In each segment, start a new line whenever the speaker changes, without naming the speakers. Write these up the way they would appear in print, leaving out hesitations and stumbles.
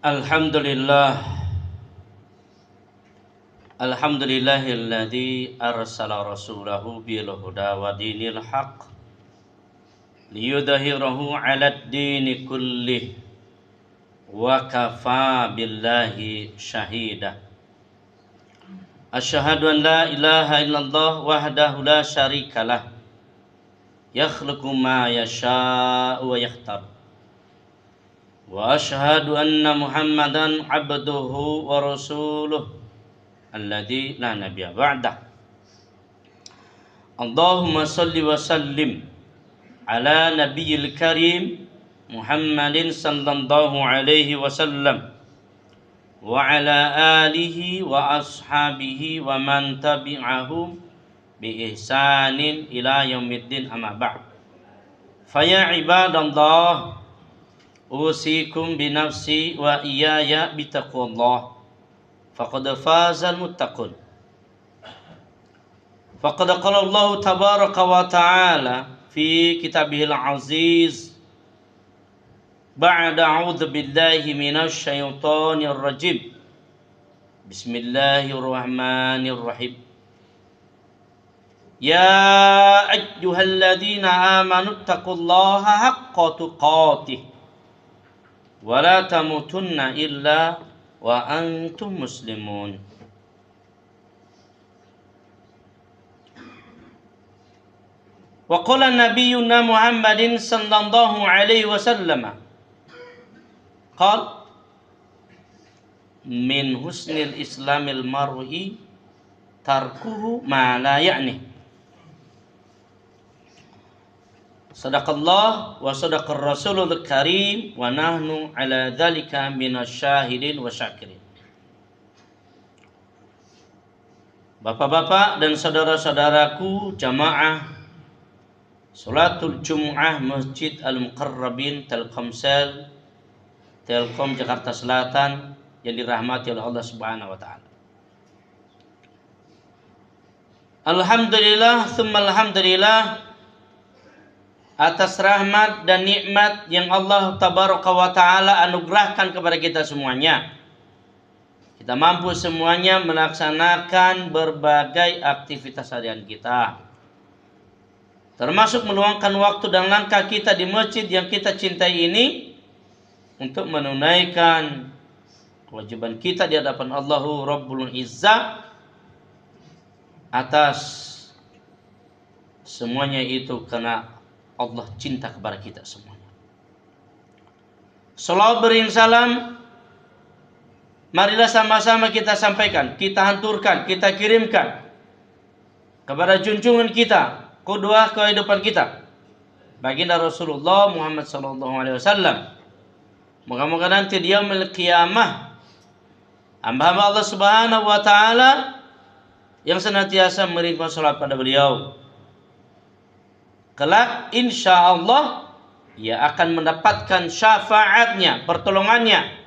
Alhamdulillah. Alhamdulillahilladzi arsala rasulahu bil huda wa dinil haq liyudhhirahu 'alad dini kullih wa kafa billahi syahida. Asyhadu an la ilaha illallah wahdahu la syarikalah yakhluqu ma yasha'u wa yakhtar. Wa asyhadu anna Muhammadan 'abduhu wa rasuluh alladzi la nabiyya ba'dah. Allahumma salli wa sallim ala nabiyil karim Muhammadin sallallahu alaihi wasallam wa ala alihi wa ashabihi wa man tabi'ahum bi ihsanin ila yaumiddin, amma ba'd. Fa ya ibadallah, usikum bi nafsi wa iyaya bi taqwallah. Faqad fazal muttaqun. Faqad qala Allah tabaraka wa ta'ala fi kitabihil aziz ba'da a'udzu billahi minasy syaithanir rajim. Bismillahirrahmanirrahim. Ya ayyuhalladzina amanu taqullaha haqqa tuqatih wa la tamutunna illa wa antum muslimun. Wa qala nabiyyuna Muhammadin sallallahu alaihi wasallam qala min husnil islamil mar'i tarkuhu ma la ya'ni. Sadaqallah wa sadaqar rasulul karim wa nahnu ala dzalika minasyahidin wa syakirin. Bapak-bapak dan saudara-saudaraku jamaah Salatul Jum'ah Masjid Al-Muqarrabin Telkomsel Telkom Jakarta Selatan yang dirahmati oleh Allah Subhanahu wa taala. Alhamdulillah tsumma alhamdulillah atas rahmat dan nikmat yang Allah tabaraka wa ta'ala anugerahkan kepada kita semuanya. Kita mampu semuanya melaksanakan berbagai aktivitas harian kita, termasuk meluangkan waktu dan langkah kita di masjid yang kita cintai ini untuk menunaikan kewajiban kita di hadapan Allahu Rabbul Izzah. Atas semuanya itu karena Allah cinta kepada kita semuanya. Salawat beriring salam, marilah sama-sama kita sampaikan, kita hanturkan, kita kirimkan kepada junjungan kita, qudwah kehidupan kita, baginda Rasulullah Muhammad sallallahu alaihi wasallam. Moga-moga nanti di yaumil qiyamah hamba-hamba Allah Subhanahu wa taala yang senantiasa mengirimkan salat pada beliau, kelak insya Allah ia akan mendapatkan syafaatnya, pertolongannya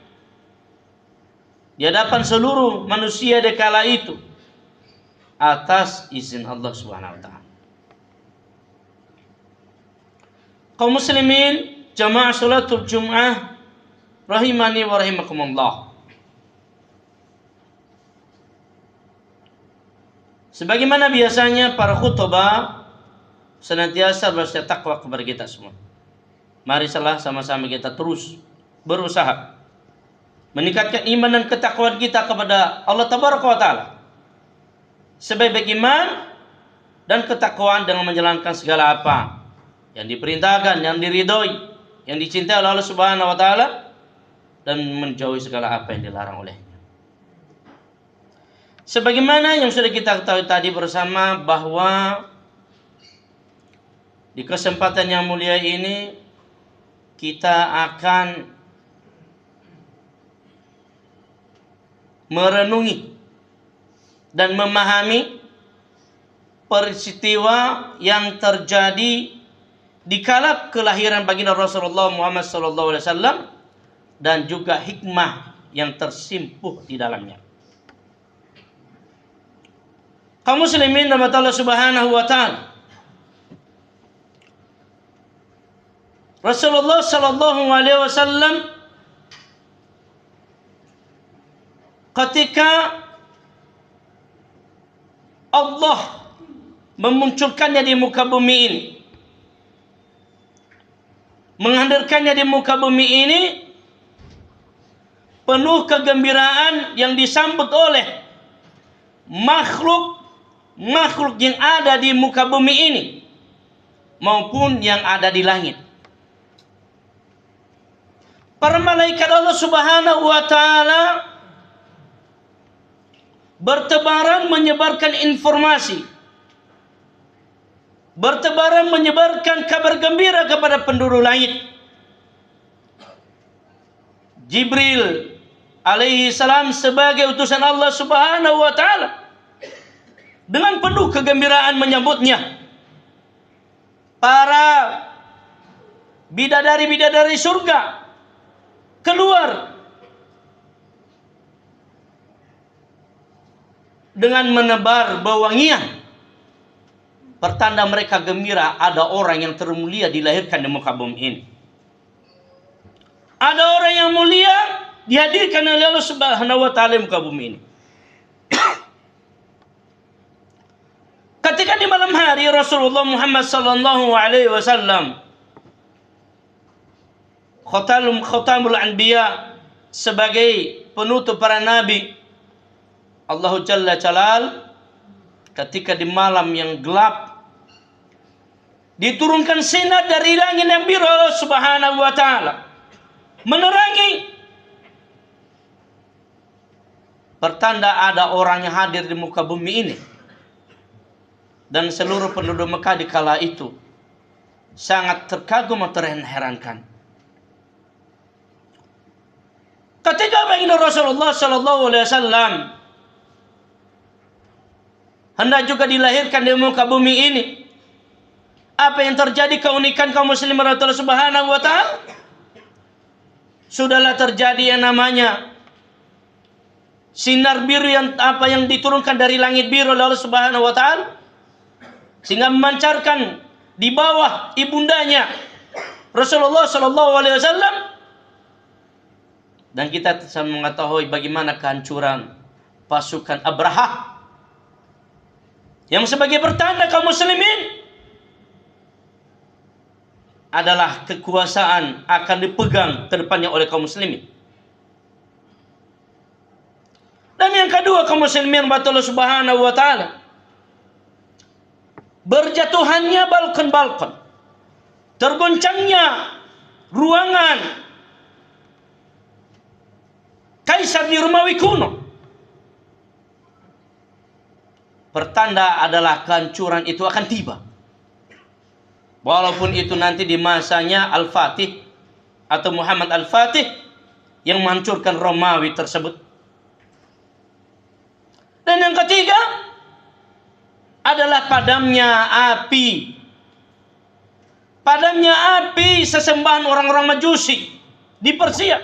di hadapan seluruh manusia di kala itu atas izin Allah Subhanahu wa taala. Kaum muslimin jamaah salatul Jum'ah rahimani wa rahimakumullah. Sebagaimana biasanya para khutbah senantiasa berwasiat takwa kepada kita semua. Mari sama-sama kita terus berusaha meningkatkan iman dan ketakwaan kita kepada Allah Tabaraka wa Ta'ala. Sebaik iman dan ketakwaan dengan menjalankan segala apa yang diperintahkan, yang diridhoi, yang dicintai oleh Allah Subhanahu wa Ta'ala, dan menjauhi segala apa yang dilarang olehnya. Sebagaimana yang sudah kita ketahui tadi bersama, bahwa di kesempatan yang mulia ini kita akan merenungi dan memahami peristiwa yang terjadi di kala kelahiran baginda Rasulullah Muhammad SAW dan juga hikmah yang tersimpuh di dalamnya. Kaum muslimin dan Allah Subhanahu wa taala, Rasulullah sallallahu alaihi wasallam ketika Allah memunculkannya di muka bumi ini, menghadirkannya di muka bumi ini, penuh kegembiraan yang disambut oleh makhluk yang ada di muka bumi ini maupun yang ada di langit. Para malaikat Allah Subhanahu wa taala bertebaran menyebarkan informasi, bertebaran menyebarkan kabar gembira kepada penduduk langit. Jibril alaihi salam sebagai utusan Allah Subhanahu wa taala dengan penuh kegembiraan menyambutnya. Para bidadari-bidadari surga keluar dengan menebar wewangian, pertanda mereka gembira ada orang yang termulia dilahirkan di muka bumi ini. Ada orang yang mulia dihadirkan oleh Allah Subhanahu wa taala di muka bumi ini. Ketika di malam hari Rasulullah Muhammad sallallahu alaihi wasallam khatamul anbiya sebagai penutup para nabi, Allah Jalla Jalal ketika di malam yang gelap diturunkan sinar dari langit yang biru Allah Subhanahu wa taala menerangi, pertanda ada orang yang hadir di muka bumi ini. Dan seluruh penduduk Mekah di kala itu sangat terkagum atau terherankan. Ketika baginda Rasulullah sallallahu alaihi wasallam hendak juga dilahirkan di muka bumi ini, apa yang terjadi keunikan kaum muslimin Allah Subhanahu wa taala? Sudahlah terjadi yang namanya sinar biru yang diturunkan dari langit biru oleh Allah Subhanahu wa taala, sehingga memancarkan di bawah ibundanya Rasulullah sallallahu alaihi wasallam. Dan kita bisa mengetahui bagaimana kehancuran pasukan Abraha yang sebagai pertanda kaum muslimin adalah kekuasaan akan dipegang ke depannya oleh kaum muslimin. Dan yang kedua, kaum muslimin Allah Subhanahu wa taala, berjatuhannya balkon-balkon, tergoncangnya ruangan kaisar di Romawi kuno, pertanda adalah kehancuran itu akan tiba. Walaupun itu nanti di masanya Al-Fatih atau Muhammad Al-Fatih yang menghancurkan Romawi tersebut. Dan yang ketiga adalah padamnya api. Padamnya api sesembahan orang-orang Majusi di Persia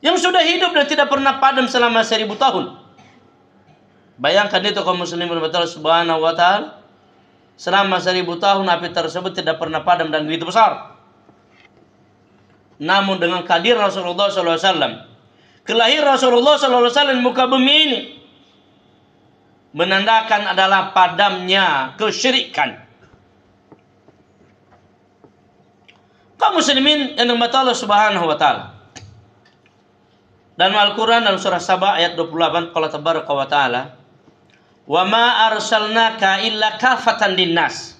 yang sudah hidup dan tidak pernah padam selama 1000 tahun. Bayangkan itu kaum muslimin Allah Subhanahu wa taala, selama 1000 tahun api tersebut tidak pernah padam dan begitu besar. Namun dengan kehadiran Rasulullah SAW, kelahiran Rasulullah SAW di muka bumi ini menandakan adalah padamnya kesyirikan. Kaum muslimin yang dirahmati Allah Subhanahu wa taala. Dan Al-Qur'an dalam surah Saba ayat 28, qala tabaraka wa taala, "Wa ma arsalnaka illa kafatan linnas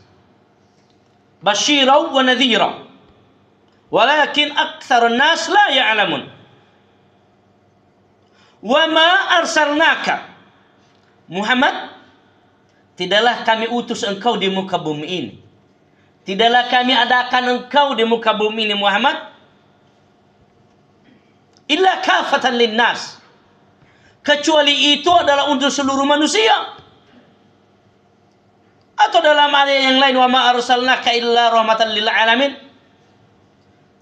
basyira wa nadhira walakin aktsarun nas la ya'lamun." Wa ma arsalnaka, Muhammad, tidaklah kami utus engkau di muka bumi ini. Tidaklah kami adakan engkau di muka bumi ini Muhammad illa kafatan linnas, kecuali itu adalah untuk seluruh manusia. Atau dalam ayat yang lain, wa ma arsalnaka illa rahmatan lil alamin,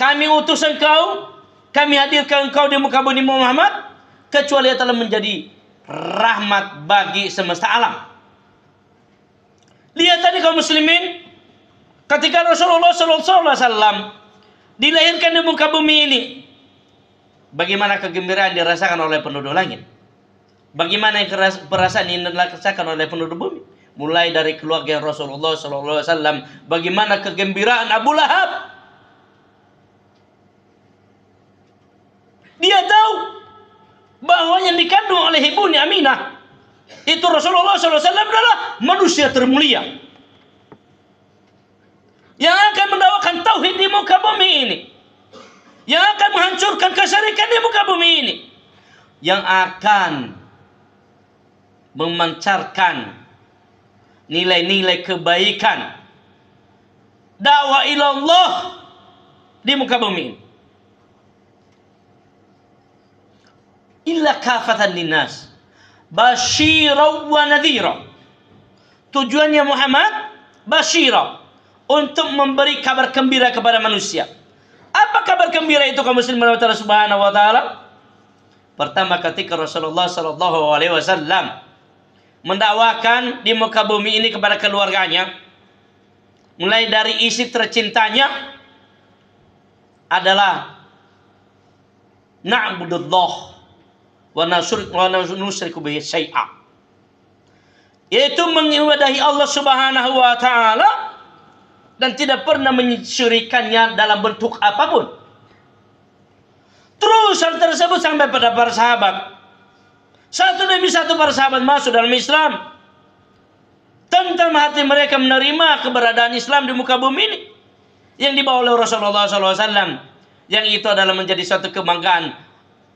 kami utus engkau, kami hadirkan engkau di muka bumi Muhammad kecuali telah menjadi rahmat bagi semesta alam. Lihat tadi kaum muslimin, ketika Rasulullah SAW dilahirkan di muka bumi ini, Bagaimana kegembiraan dirasakan oleh penduduk langit? Bagaimana perasaan yang dirasakan oleh penduduk bumi? Mulai dari keluarga Rasulullah SAW. Bagaimana kegembiraan Abu Lahab? Dia tahu bahwa yang dikandung oleh ibunya Aminah itu Rasulullah SAW adalah manusia termulia yang akan mendakwakan tauhid di muka bumi ini, yang akan menghancurkan kesyirikan di muka bumi ini, yang akan memancarkan nilai-nilai kebaikan, dakwah ilallah di muka bumi ini. Illa kafatan linnas basyira wa nadhira. Tujuannya Muhammad basyira, untuk memberi kabar gembira kepada manusia. Apa kabar gembira itu kaum muslimin wa ta'ala subhanahu wa ta'ala? Pertama, ketika Rasulullah sallallahu alaihi wasallam mendakwakan di muka bumi ini kepada keluarganya, mulai dari isi tercintanya adalah na'budullah wa nusriku bihi syai'a, yaitu mengibadahi Allah subhanahu wa ta'ala dan tidak pernah mensyirikannya dalam bentuk apapun. Terus hal tersebut sampai pada para sahabat. Satu demi satu para sahabat masuk dalam Islam. Tentang hati mereka menerima keberadaan Islam di muka bumi ini yang dibawa oleh Rasulullah SAW, yang itu adalah menjadi suatu kebanggaan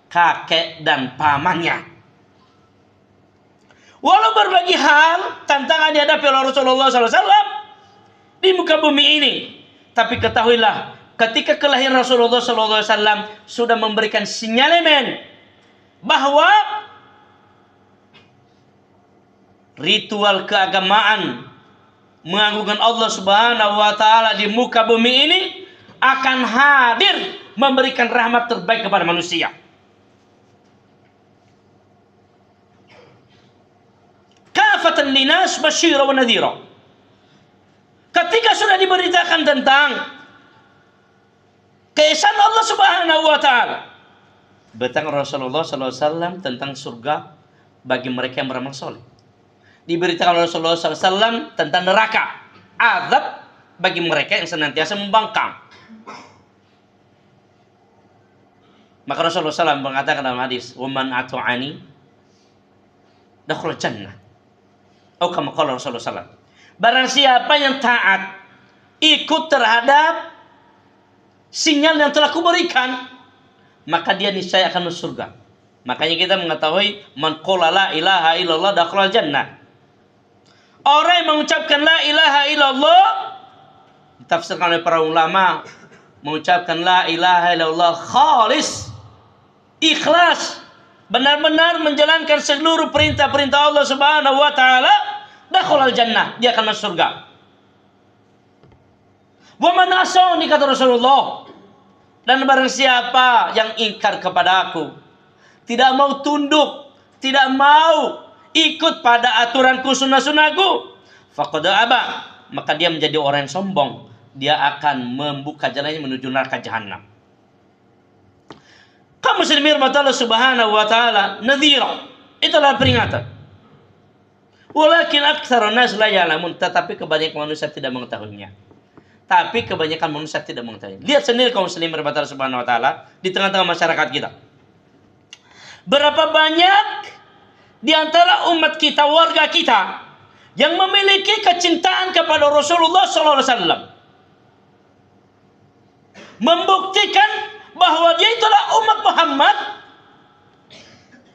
kakek dan pamannya. Walau berbagai hal tantangan dihadapi oleh Rasulullah SAW di muka bumi ini, tapi ketahuilah, ketika kelahiran Rasulullah SAW sudah memberikan sinyalemen bahwa ritual keagamaan mengagungkan Allah Subhanahu wa ta'ala di muka bumi ini akan hadir memberikan rahmat terbaik kepada manusia. Kafatan linas basyira wa nadhira. Ketika sudah diberitakan tentang keesaan Allah Subhanahu wa ta'ala, tentang Rasulullah SAW tentang surga bagi mereka yang beramal soleh, diberitakan oleh Rasulullah SAW tentang neraka, azab bagi mereka yang senantiasa membangkang. Maka Rasulullah SAW mengatakan dalam hadis, "Waman atu'ani dakhul jannah." Atau kama qala Rasulullah SAW, barang siapa yang taat, ikut terhadap sinyal yang telah kuberikan, maka dia niscaya akan masuk surga. Makanya kita mengetahui man qala la ilaha illallah dakhala jannah. Orang yang mengucapkan la ilaha illallah, ditafsirkan oleh para ulama, mengucapkan la ilaha illallah khalis, ikhlas, benar-benar menjalankan seluruh perintah-perintah Allah Subhanahu wa ta'ala, dakhalal jannah, dia akan masuk surga. Wa man asawni, kata Rasulullah, dan barang siapa yang ingkar kepada aku, tidak mau tunduk, tidak mau ikut pada aturanku, sunnah-sunnahku, faqad aba, maka dia menjadi orang yang sombong, dia akan membuka jalannya menuju neraka jahanam. Kaum muslimin Allah Subhanahu wa ta'ala, nadhira, itulah peringatan. Walakin aktsarun nas la ya'lamun, tetapi kebanyakan manusia tidak mengetahuinya. Tapi kebanyakan manusia tidak mengetahuinya. Lihat sendiri kaum muslimin Allah Subhanahu wa ta'ala di tengah-tengah masyarakat kita. Berapa banyak di antara umat kita, warga kita, yang memiliki kecintaan kepada Rasulullah SAW, membuktikan bahwa dia itulah umat Muhammad.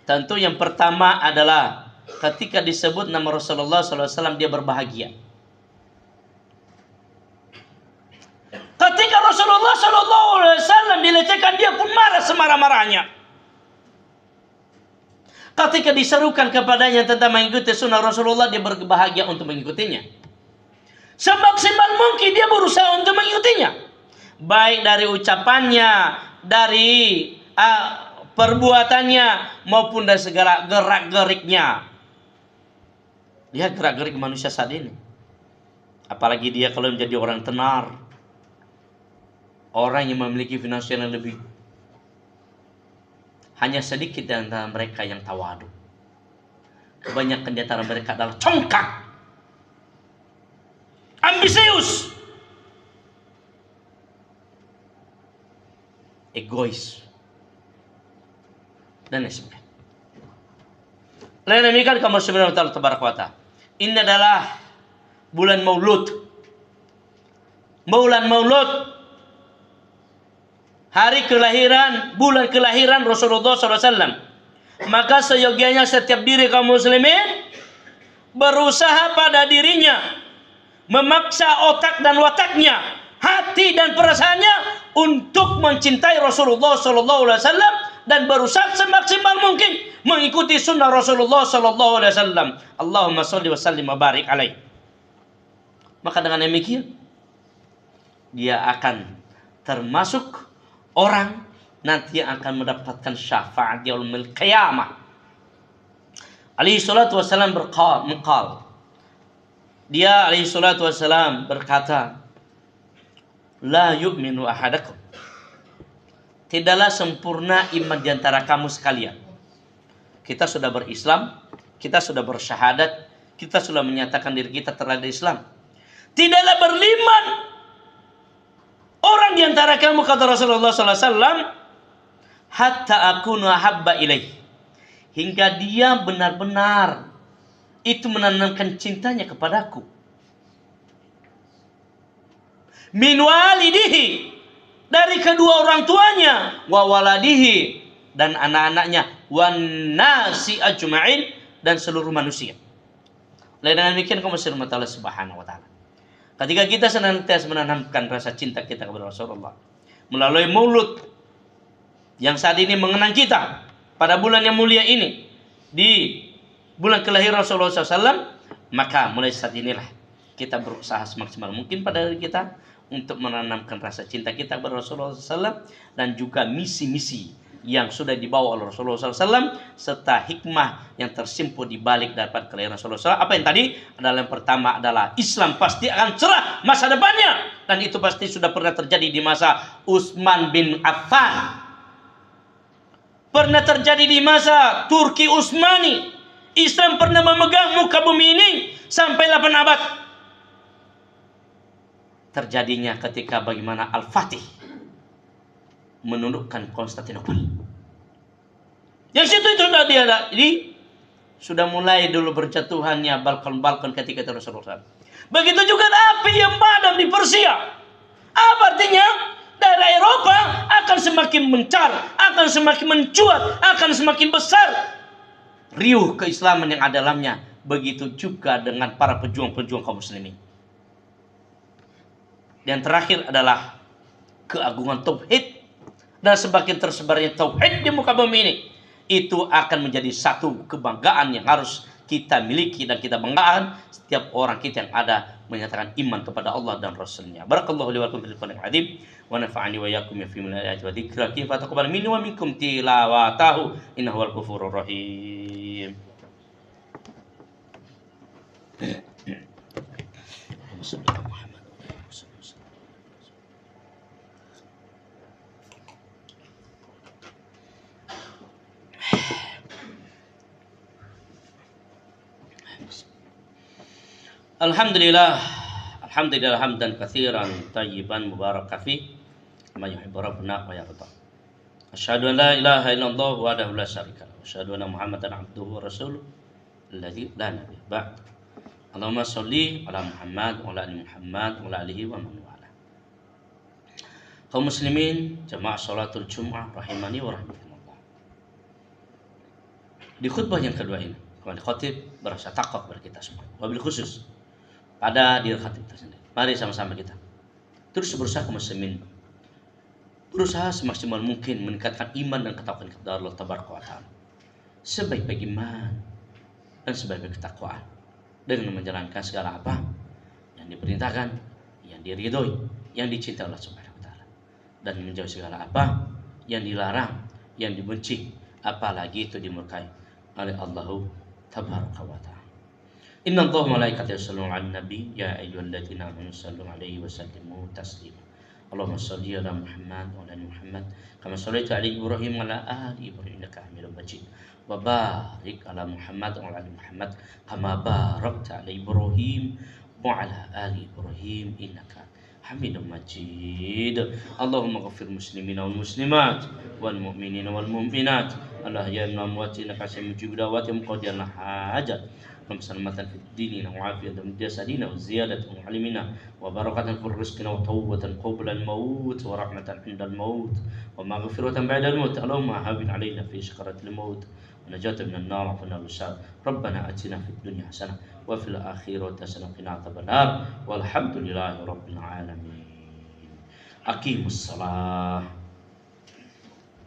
Tentu yang pertama adalah ketika disebut nama Rasulullah SAW, dia berbahagia. Ketika Rasulullah SAW dilecehkan, dia pun marah semarah-marahnya. Ketika diserukan kepadanya tentang mengikuti sunnah Rasulullah, dia berbahagia untuk mengikutinya. Semaksimal mungkin dia berusaha untuk mengikutinya, baik dari ucapannya, dari perbuatannya, maupun dari segala gerak-geriknya. Lihat gerak-gerik manusia saat ini. Apalagi dia kalau menjadi orang tenar, orang yang memiliki finansial yang lebih Hanya sedikit di antara mereka yang tawadu. Kebanyakan di antara mereka adalah congkak, ambisius, egois, dan lain sebagainya. Lain demikian kamu subhanahu wa ta'ala tabaraka wa ta'ala. Ini adalah bulan Maulud. Bulan Maulud, hari kelahiran, bulan kelahiran Rasulullah SAW. Maka seyogianya setiap diri kaum muslimin berusaha pada dirinya, memaksa otak dan wataknya, hati dan perasaannya untuk mencintai Rasulullah SAW dan berusaha semaksimal mungkin mengikuti sunnah Rasulullah SAW. Allahumma sholli wa sallim wa barik alaih. Maka dengan demikian dia akan termasuk orang nanti yang akan mendapatkan syafaat di yaumil qiyamah. Alaihi salatu wassalam berkata, dia alaihi salatu wassalam berkata, la yu'minu ahadakum, tidaklah sempurna iman di antara kamu sekalian. Kita sudah berislam, kita sudah bersyahadat, kita sudah menyatakan diri kita terhadap Islam. Tidaklah beriman orang di antara kamu, kata Rasulullah SAW, hatta akunu ahabba ilaih, hingga dia benar-benar itu menanamkan cintanya kepadaku. Min walidihi, dari kedua orang tuanya, wa waladihi, dan anak-anaknya, wan nasi ajma'in, dan seluruh manusia. Dengan demikian kaum muslimin Allah Subhanahu wa taala. Ketika kita senantiasa menanamkan rasa cinta kita kepada Rasulullah melalui maulud yang saat ini mengenang kita pada bulan yang mulia ini, di bulan kelahiran Rasulullah SAW, maka mulai saat inilah kita berusaha semaksimal mungkin pada diri kita untuk menanamkan rasa cinta kita kepada Rasulullah SAW dan juga misi-misi yang sudah dibawa oleh Rasulullah SAW serta hikmah yang tersimpan di balik dapat kelahiran Rasulullah SAW. Apa yang tadi adalah, yang pertama adalah Islam pasti akan cerah masa depannya, dan itu pasti sudah pernah terjadi di masa Utsman bin Affan, pernah terjadi di masa Turki Utsmani. Islam pernah memegang muka bumi ini sampai 8 abad. Terjadinya ketika bagaimana Al-Fatih menundukkan Konstantinopel. Yang situ itu sudah mulai dulu berjatuhannya balkon-balkon ketika itu Rasulullah. Begitu juga api yang padam di Persia. Apa artinya? Daerah Eropa akan semakin mencar, akan semakin mencuat, akan semakin besar riuh keislaman yang ada dalamnya. Begitu juga dengan para pejuang-pejuang kaum muslimin. Dan terakhir adalah keagungan tauhid, dan semakin tersebarnya tauhid di muka bumi ini, itu akan menjadi satu kebanggaan yang harus kita miliki dan kita banggakan setiap orang kita yang ada menyatakan iman kepada Allah dan Rasulnya. Barakallahu li wa lakum fil Qur'anil azim wa nafa'ani wa iyyakum fi min ayati wa dzikra kaifa taqabbal minni wa minkum tilawatahu innahu wal ghafurur rahim. Alhamdulillah hamdan katsiran tayyiban mubarakan fi kama yuhibbu rabbuna wa yarda. Asyhadu an la ilaha illallah wahdahu la syarika lahu wa asyhadu anna Muhammadan abduhu wa rasuluhu alladzi la nabiyya ba'd. Allahumma sholli ala Muhammad wa ala ali Muhammad wa ala alihi wa man wala. Kaum muslimin jamaah salatul Jumat rahimani wa rahimakumullah. Di khutbah yang kedua ini, khatib berasa takwa kepada kita semua. Wabil khusus pada diri khatib tersendiri. Mari sama-sama kita terus berusaha kaum muslimin, berusaha semaksimal mungkin meningkatkan iman dan ketakwaan kepada Allah Tabaraka wa Ta'ala, sebaik-baik iman dan sebaik-baik ketakwaan, dengan menjalankan segala apa yang diperintahkan, yang diridhoi, yang dicintai Allah Subhanahu wa Ta'ala, dan menjauhi segala apa yang dilarang, yang dibenci, apalagi itu dimurkai oleh Allah Tabaraka wa Ta'ala. Inna Allah malaikatahu yusholluna 'alan nabi ya ayyuhalladzina amanu shallu 'alaihi wa sallimu taslima. اللهم صل على محمد وعلى ال محمد كما صليت على ابراهيم وعلى ال ابراهيم انك حميد مجيد وبارك على محمد وعلى ال محمد كما باركت على ابراهيم وعلى ال ابراهيم انك حميد مجيد. اللهم اغفر المسلمين والمسلمات والمؤمنين والمؤمنات الاحياء من الاموات انك سميع مجيب دعواتهم قضي لنا حاجات وسلامة في الدين وعافية في جسدنا وزيادة علمنا وبركة في رزقنا وتوبة قبل الموت ورحمة عند الموت ومغفرة بعد الموت. اللهم هون علينا في سكرات الموت ونجاة من النار وقنا الوساد. ربنا آتنا في الدنيا حسنة وفي الآخرة حسنة وقنا عذاب النار والحمد لله رب العالمين. أقيموا الصلاة.